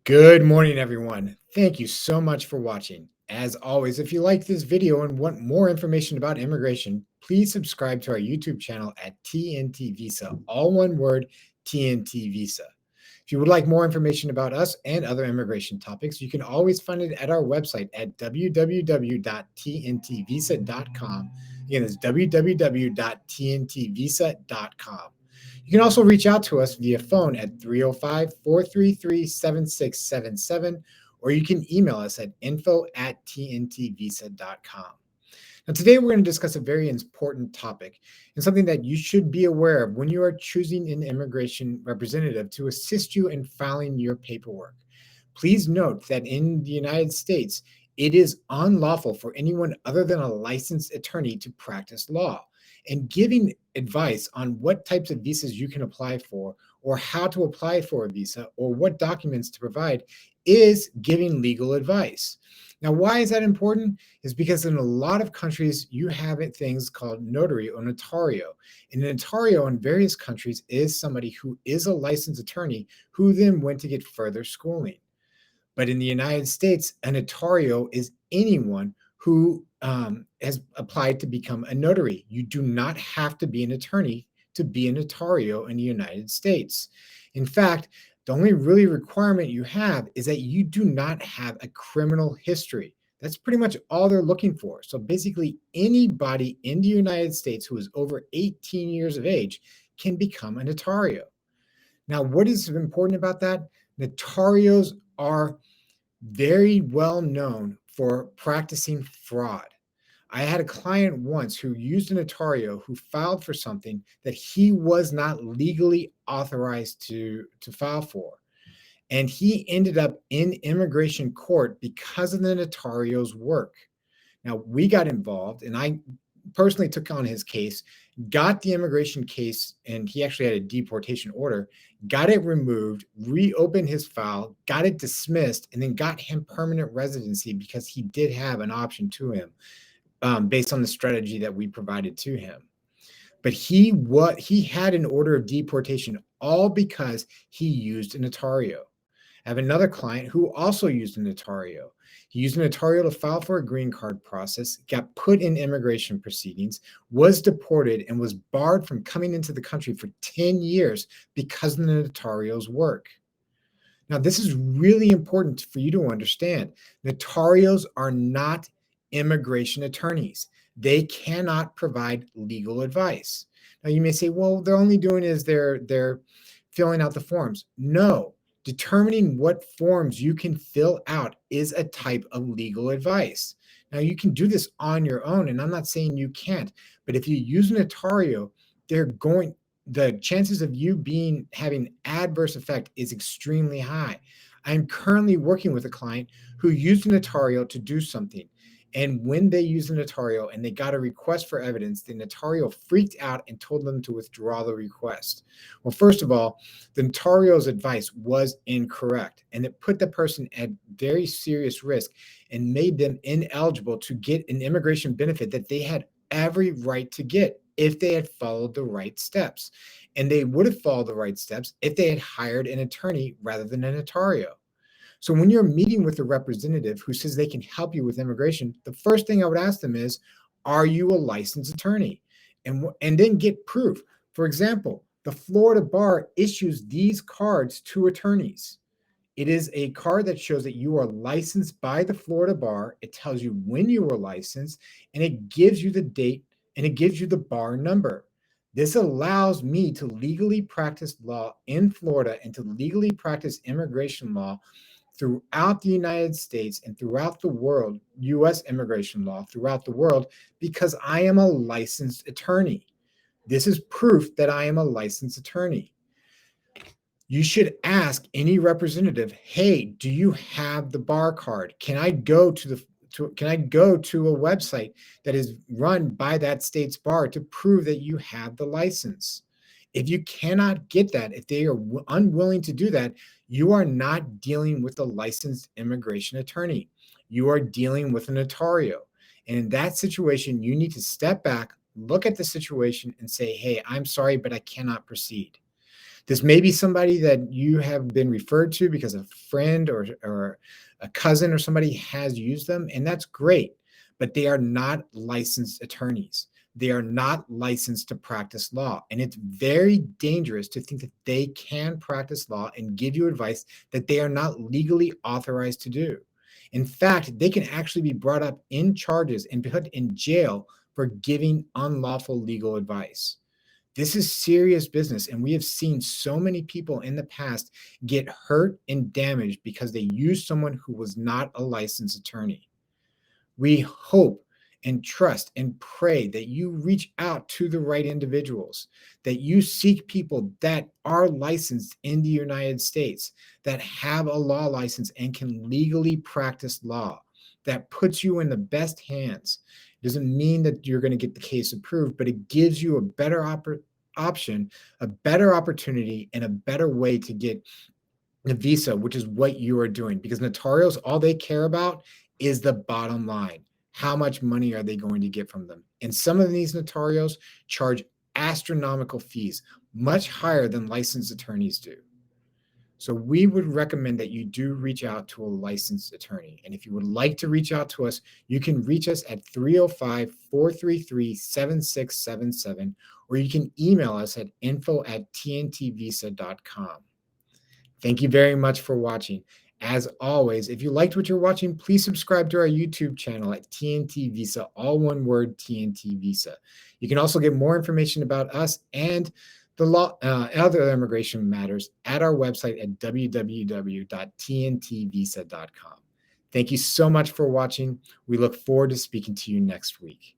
Good morning, everyone. Thank you so much for watching. As always, if you like this video and want more information about immigration, please subscribe to our YouTube channel at TNT Visa, all one word, TNT Visa. If you would like more information about us and other immigration topics, you can always find it at our website at www.tntvisa.com. Again, it's www.tntvisa.com. You can also reach out to us via phone at 305-433-7677, or you can email us at info@tntvisa.com. Now, today we're going to discuss a very important topic and something that you should be aware of when you are choosing an immigration representative to assist you in filing your paperwork. Please note that in the United States, it is unlawful for anyone other than a licensed attorney to practice law. And giving advice on what types of visas you can apply for, or how to apply for a visa, or what documents to provide is giving legal advice. Now, why is that important? Is because in a lot of countries, you have things called notary or notario. And a notario in various countries is somebody who is a licensed attorney who then went to get further schooling. But in the United States, a notario is anyone who has applied to become a notary. You do not have to be an attorney to be a notario in the United States. In fact, the only really requirement you have is that you do not have a criminal history. That's pretty much all they're looking for. So basically, anybody in the United States who is over 18 years of age can become a notario. Now, what is important about that? Notarios are very well known for practicing fraud. I had a client once who used a notario who filed for something that he was not legally authorized to file for. And he ended up in immigration court because of the notario's work. Now, we got involved, and I personally took on his case, got the immigration case, and he actually had a deportation order, got it removed, reopened his file, got it dismissed, and then got him permanent residency because he did have an option to him based on the strategy that we provided to him. But he had an order of deportation all because he used a notario. I have another client who also used a notario. He used a notario to file for a green card process, got put in immigration proceedings, was deported, and was barred from coming into the country for 10 years because of the notario's work. Now, this is really important for you to understand. Notarios are not immigration attorneys. They cannot provide legal advice. Now, you may say, well, they're only doing is they're filling out the forms. No, determining what forms you can fill out is a type of legal advice. Now, you can do this on your own, and I'm not saying you can't, but if you use a notario, the chances of you having adverse effect is extremely high. I'm currently working with a client who used a notario to do something. And when they used a notario and they got a request for evidence, the notario freaked out and told them to withdraw the request. Well, first of all, the notario's advice was incorrect, and it put the person at very serious risk and made them ineligible to get an immigration benefit that they had every right to get if they had followed the right steps. And they would have followed the right steps if they had hired an attorney rather than a notario. So when you're meeting with a representative who says they can help you with immigration, the first thing I would ask them is, are you a licensed attorney? And then get proof. For example, the Florida bar issues these cards to attorneys. It is a card that shows that you are licensed by the Florida bar. It tells you when you were licensed, and it gives you the date, and it gives you the bar number. This allows me to legally practice law in Florida and to legally practice immigration law throughout the United States and throughout the world, US immigration law throughout the world, because I am a licensed attorney. This is proof that I am a licensed attorney. You should ask any representative, hey, do you have the bar card? Can I go to a website that is run by that state's bar to prove that you have the license? If you cannot get that, if they are unwilling to do that, you are not dealing with a licensed immigration attorney. You are dealing with a notario. And in that situation, you need to step back, look at the situation, and say, hey, I'm sorry, but I cannot proceed. This may be somebody that you have been referred to because a friend or a cousin or somebody has used them, and that's great, but they are not licensed attorneys. They are not licensed to practice law. And it's very dangerous to think that they can practice law and give you advice that they are not legally authorized to do. In fact, they can actually be brought up in charges and put in jail for giving unlawful legal advice. This is serious business, and we have seen so many people in the past get hurt and damaged because they used someone who was not a licensed attorney. We hope and trust and pray that you reach out to the right individuals, that you seek people that are licensed in the United States, that have a law license and can legally practice law. That puts you in the best hands. It doesn't mean that you're going to get the case approved, but it gives you a better option, a better opportunity, and a better way to get the visa, which is what you are doing. Because notarials, all they care about is the bottom line. How much money are they going to get from them? And some of these notarios charge astronomical fees, much higher than licensed attorneys do. So we would recommend that you do reach out to a licensed attorney. And if you would like to reach out to us, you can reach us at 305-433-7677, or you can email us at info@tntvisa.com. Thank you very much for watching. As always, if you liked what you're watching, please subscribe to our YouTube channel at TNT Visa, all one word, TNT Visa. You can also get more information about us and the law, other immigration matters at our website at www.tntvisa.com. Thank you so much for watching. We look forward to speaking to you next week.